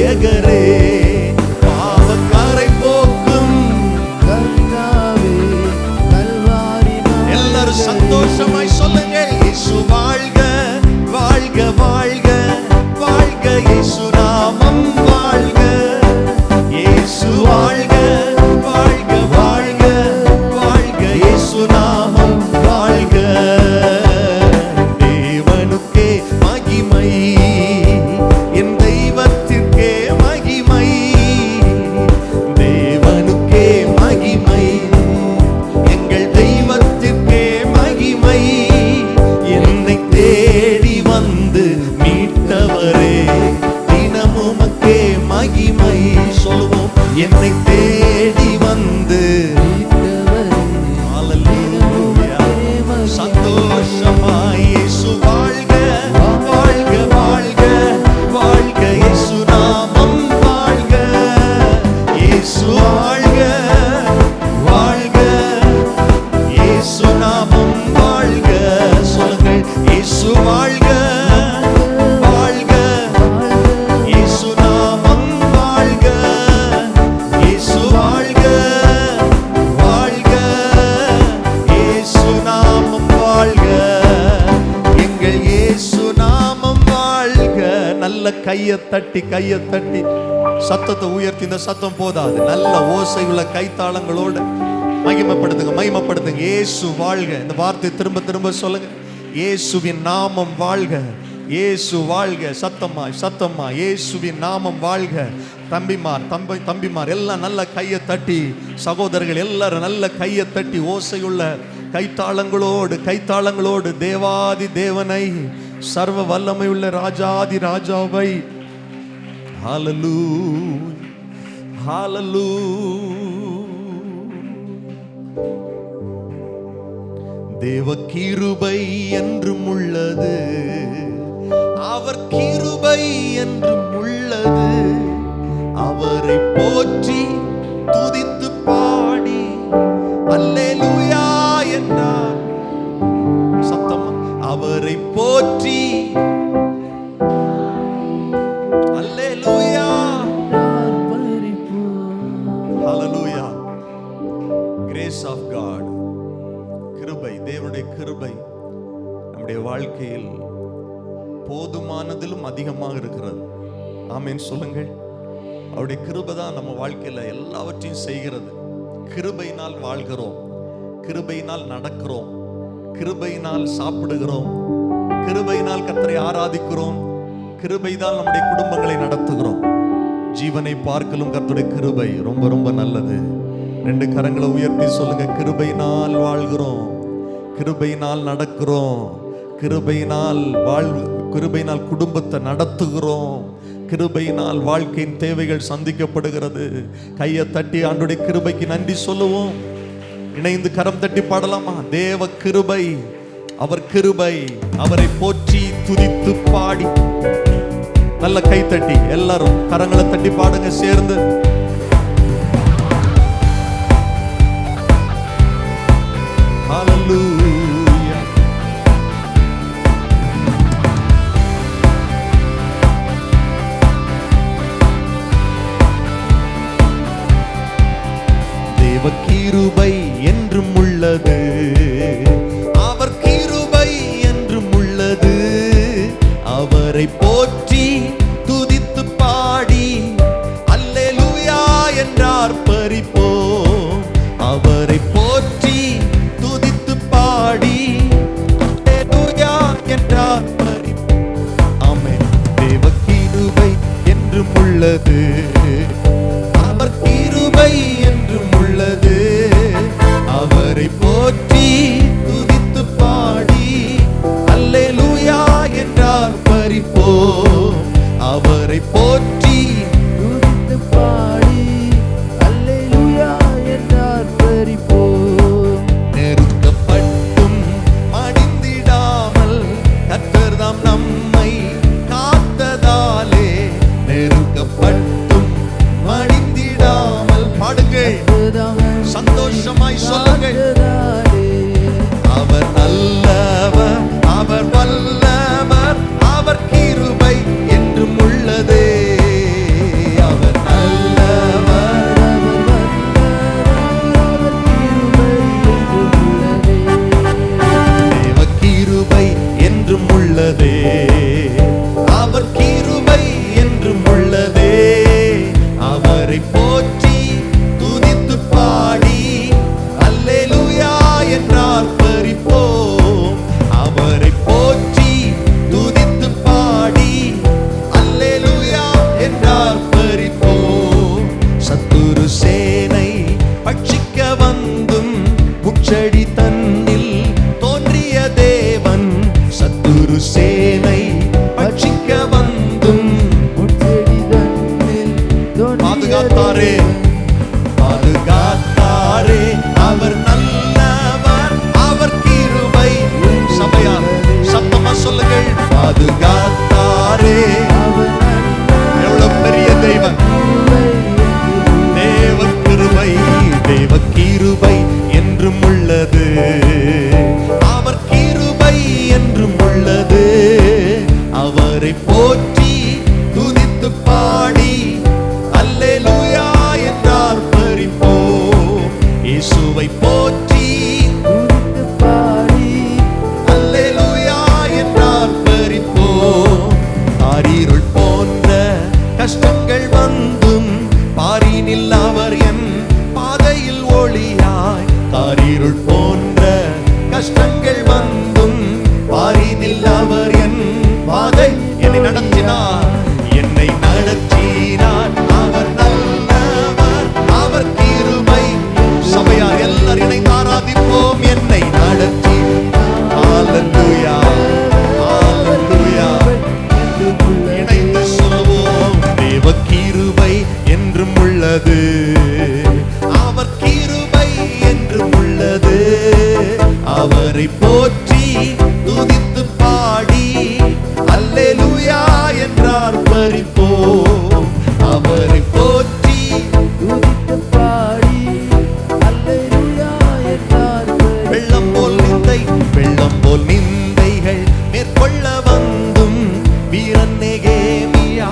நாயகரே, பாவக்காரை போக்கும் கர்த்தாவே, கல்வாரி நாயகரே. எல்லாரும் சந்தோஷமாய் சொல்லுங்க, இயேசு வாழ்க வாழ்க வாழ்க வாழ்க, இயேசு நாமம் வாழ்க, இயேசு வாழ்க வாழ்க வாழ்க வாழ்க, இயேசு நாமம் வாழ்க. தேவனுக்கே மகிமை, என் தெய்வத்திற்கே மகிமை, தேவனுக்கே மகிமை, எங்கள் தெய்வத்திற்கே மகிமை. என்னை தேடி வந்து மீட்டவரே, தினமுமக்கே மகிமை. சொல்லுவோம், என்னை தேடி வந்து சந்தோஷமாய் இயேசு வாழ்க வாழ்க வாழ்க வாழ்க, இயேசு நாமம் வாழ்க, இயேசு வாழ்க வாழ்க, இயேசு நாமம் வாழ்க. சொல்லுங்கள், இயேசு வாழ்க வாழ்க, இயேசு நாமம் வாழ்க, இயேசு வாழ்க வாழ்க, இயேசு நாமம் வாழ்க, எங்கள் இயேசு நாமம் வாழ்க. நல்ல கையை தட்டி சத்தத்தை உயர்த்தி, இந்த சத்தம் போதாது, நல்ல ஓசையுள்ள கைத்தாளங்களோடு மகிமைப்படுத்துங்க மகிமைப்படுத்துங்க. இயேசு வாழ்க. இந்த வார்த்தை திரும்ப திரும்ப சொல்லுங்க, இயேசுவின் நாமம் வாழ்க, இயேசு வாழ்க. சத்தமா இயேசுவின் நாமம் வாழ்க. தம்பிமார் எல்லாம் நல்ல கையை தட்டி, சகோதரர்கள் எல்லாரும் நல்ல கையை தட்டி ஓசையுள்ள கைத்தாளங்களோடு தேவாதி தேவனை, சர்வ வல்லமை உள்ள ராஜாதி ராஜாவை, ஹல்லேலூயா ஹல்லேலூயா. தேவ கிருபை என்றும் உள்ளது, அவர் கிருபை என்றும் உள்ளது, அவரை போற்றி துதித்து பாடி அல்லேலூயா என்றார். சத்தமா, அவரை போற்றி அல்லேலூயா ஹல்லேலூயா. கிரேஸ் ஆஃப் காட், கிருபை, தேவனுடைய கிருபை நம்முடைய வாழ்க்கையில் போதுமானதிலும் அதிகமாக இருக்கிறது. ஆமென் சொல்லுங்கள். அவருடைய கிருபை தான் நம்ம வாழ்க்கையில எல்லாவற்றையும் செய்கிறது. கிருபையினால் வாழ்கிறோம், கிருபையினால் நடக்கிறோம், கிருபையினால் சாப்பிடுகிறோம், கிருபையினால் கர்த்தரை ஆராதிக்கிறோம், கிருபைதான் நம்முடைய குடும்பங்களை நடத்துகிறோம். ஜீவனை பார்க்கலும் கர்த்தருடைய கிருபை ரொம்ப ரொம்ப நல்லது. 2 கரங்களை உயர்த்தி சொல்லுங்க, கிருபையினால் வாழ்கிறோம், கிருபையினால் நடக்கிறோம், கிருபையினால் குடும்பத்தை நடத்துகிறோம், கிருபையினால் வாழ்க்கையின் தேவைகள் சந்திக்கப்படுகிறது. கையை தட்டி ஆண்டவருடைய கிருபைக்கு நன்றி சொல்லுவோம். இணைந்து கரம் தட்டி பாடலாமா? தேவ கிருபை, அவர் கிருபை, அவரை போற்றி துதித்து பாடி. நல்ல கை தட்டி எல்லாரும் கரங்களை தட்டி பாடுங்க சேர்ந்து. ஹல்லேலூயா. தேவ கிருபை என்றும் உள்ளது, அவர் கிருபை என்றும் உள்ளது, அவரை போற்றி துதித்து பாடி அல்லேலூயா என்றார் பரிப்போம். அவரை போற்றி துதித்து பாடி அல்லேலூயா என்றார் பரிப்போம். ஆமென். தேவ கிருபை என்றும் உள்ளது, அவர் கிருபை என்றும் உள்ளது, அவரை போற்றி துதித்து பாடி அல்லேலூயா என்றார் பரிப்போம். அவரை போற்றி துதித்து பாடி அல்லேலூயா என்றார் பரிப்போம். நெருக்கப்பட்டும் மடிந்திடாமல் கர்த்தர்தாம் நம்மை காத்ததாலே, நெருக்கப்பட்டும் மடிந்திடாமல் பாடுங்கள், சந்தோஷமாய் சொல்லுங்கள். அவர் நல்லவர், அவர் வல்லவர், அவர் கிருபை என்றும் உள்ளதே. பாதுகாத்தாரே. எவ்வளவு பெரிய தெய்வம்! தேவ கிருபை, தேவ கிருபை என்றும் உள்ளது. அவர் கிருபை என்றும் உள்ளது. அவரை போற்றி துதித்து பாடி அல்லேலூயா என்றார் பரிப்போம். இயேசுவை போற்றி துதித்து பாடி அல்லேலூயா என்றார் பரிப்போம். ஆரிருள் போன்ற கஷ்டங்கள் வந்தும் பாரினில் அவர் என் பாதையில் ஒளியாய். காரிருள் போன்ற கஷ்டங்கள் வந்தும் பாரினில் அவர் என் பாதை என்னை நடத்தினார். என்னை நடத்தினார். அவர் நல்லவர், அவர் கிருபை. சபையார் எல்லாரும் இணைந்து ஆராதிப்போம். என்னை நடத்தி ஹல்லேலூயா, ஹல்லேலூயா இணைந்து சொல்லுவோம். தேவ கிருபை என்றும் உள்ளது. அவர் கிருபை என்றும் உள்ளது. அவரை போற்றி துதித்து பாடி அல்லேலூயா என்றார் பரிப்போம். அவரை போற்றி துதித்து பாடி அல்லேலூயா என்றார். வெள்ளம் போல் நிந்தை, வெள்ளம் போல் நிந்தைகள் மேற்கொள்ள வந்தும் வீரன் நெகேமியா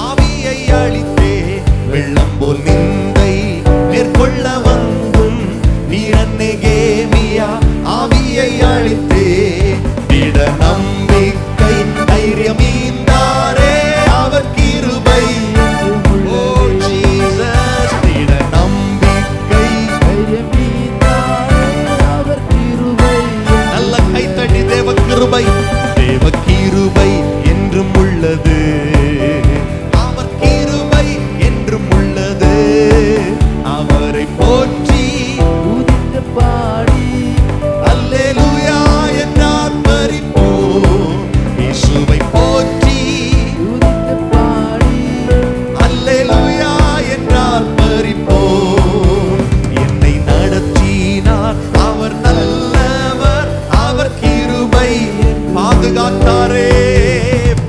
ஆவியை அளித்தே. வெள்ளம் போல் நிந்தை மேற்கொள்ள வந்தும் வீரன் நெகேமியா ஆவியை அளித்தே. திட நம்பிக்கை தைரியம் ஈந்தாரே அவர் கிருபை. ஓ ஜீசஸ், திட நம்பிக்கை தைரியம் ஈந்தாரே அவர் கிருபை. நல்ல கைத்தட்டி தேவ கிருபை, தேவ கிருபை என்றும் உள்ளது. அவர் கிருபை என்றும் உள்ளது. அவரை போற்றி துதித்து பாடி அல்லேலூயா என்றார் பரிப்போம். இயேசுவை போற்றி துதித்து பாடி அல்லேலூயா என்றார் பரிப்போம். என்னை நடத்தினார். அவர் நல்லவர், அவர் கிருபை. பாதுகாத்தாரே,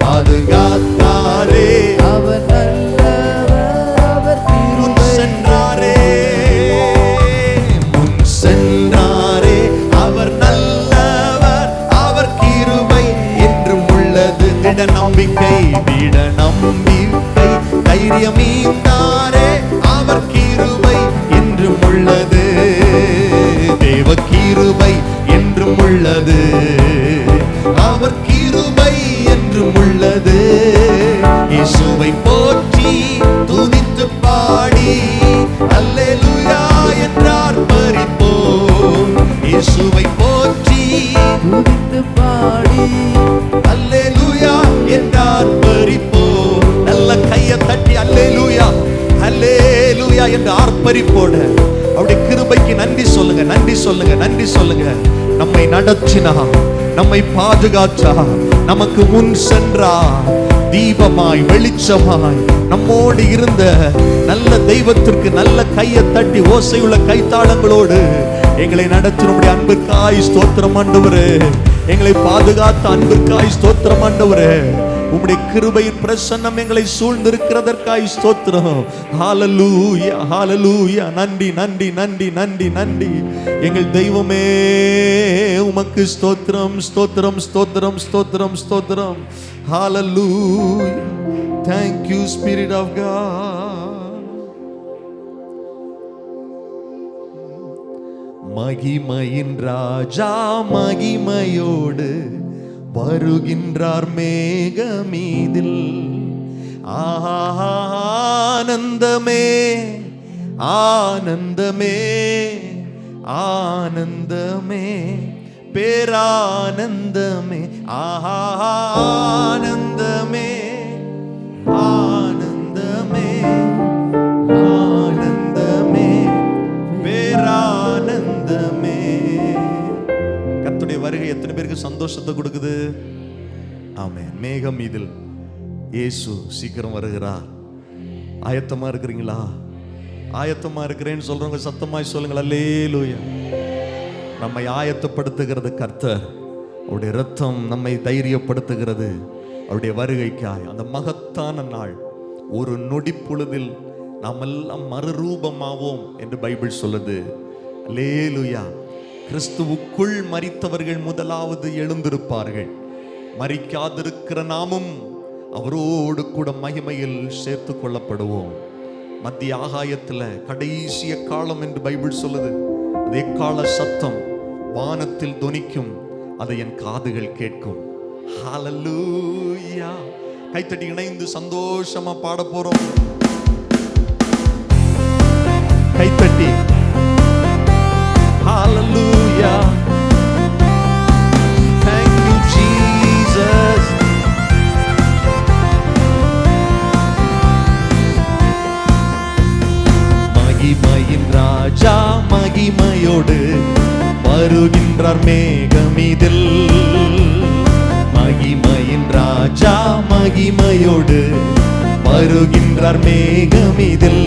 பாதுகாத்தாரே. அவர் நல்லவர், அவர் கிருபை. சென்றாரே, முன் சென்றாரே. அவர் நல்லவர், அவர் கிருபை என்றும் உள்ளது. திட நம்பிக்கை, திட நம்பிக்கை தைரியம் ஈந்தாரே. அவர் கிருபை என்றும் உள்ளது. தேவ கிருபை என்றும் உள்ளது. அவர் கிருபை என்றும் உள்ளது. இயேசுவை போற்றி துதித்து பாடி அல்லேலூயா என்றார் பரிப்போம். இயேசுவை போற்றி துதித்து பாடி அல்லேலூயா என்றார் பரிப்போம். நல்ல கையை தட்டி அல்லேலூயா, அல்லேலூயா என்று ஆர்ப்பரிப்போட அவருடைய கிருபைக்கு நன்றி சொல்லுங்க, நன்றி சொல்லுங்க, நன்றி சொல்லுங்க. நம்மை நடத்தினார், நம்மை பாதுகாத்தார், நமக்கு முன் சென்றார். தீபமாய் வெளிச்சமாய் நம்மோடு இருந்த நல்ல தெய்வத்திற்கு நல்ல கையை தட்டி ஓசையுள்ள கைத்தாளங்களோடு எங்களை நடத்தினுடைய அன்பிற்காய் ஸ்தோத்திரம் ஆண்டவரே. எங்களை பாதுகாத்த அன்பிற்காய் ஸ்தோத்திரம் ஆண்டவரே. உம்முடைய கிருபையின் பிரசன்னம் எங்களை சூழ்ந்திருக்கிறதற்காய் ஸ்தோத்திரம். ஹல்லேலூயா, ஹல்லேலூயா. நன்றி, நன்றி, நன்றி, நன்றி, நன்றி. எங்கள் தெய்வமே உமக்கு ஸ்தோத்திரம், ஸ்தோத்திரம், ஸ்தோத்திரம், ஸ்தோத்திரம், ஸ்தோத்திரம். ஹல்லேலூயா. Thank you, Spirit of God. மகிமையின் ராஜா மகிமையோடு வருகின்றார் மேகமீதில். ஆனந்தமே, ஆனந்தமே, ஆனந்தமே, பேரானந்தமே. ஆனந்தமே, ஆனந்தமே, ஆனந்தமே, பேரானந்தமே. கர்த்தருடைய வருகை எத்தனை பேருக்கு சந்தோஷத்தை கொடுக்குது? ஆமென். மேகம் இதில் இயேசு சீக்கிரம் வருகிறார். ஆயத்தமா இருக்கிறீங்களா? ஆயத்தமா இருக்கிறேன்னு சொல்றவங்க சத்தமாய் சொல்லுங்கள் அல்லேலூயா. நம்மை ஆயத்தப்படுத்துகிறது கர்த்தர். அவருடைய இரத்தம் நம்மை தைரியப்படுத்துகிறது. அவருடைய வருகைக்காய் அந்த மகத்தான நாள். ஒரு நொடி பொழுதில் நாம் எல்லாம் மறுரூபமாவோம் என்று பைபிள் சொல்லுது. அல்லேலூயா. கிறிஸ்துவுக்குள் மரித்தவர்கள் முதலாவது எழுந்திருப்பார்கள். மரிக்காதிருக்கிற நாமும் அவரோடு கூட மகிமையில் சேர்த்து கொள்ளப்படுவோம். மத்திய ஆகாயத்தில் கடைசிய காலம் என்று பைபிள் சொல்லுது. அதே கால சத்தம் வானத்தில் தொனிக்கும், அதை என் காதுகள் கேட்கும். ஹல்லேலூயா. கைத்தட்டி இணைந்து சந்தோஷமா பாட போறோம். கைத்தட்டி ஹல்லேலூயா. Thank you Jesus. மகிமையின் ராஜா மகிமையோடு வருகின்றார் மேகமிதில். மகிமையின் ராஜா மகிமையோடு வருகின்றார் மேகமிதில்.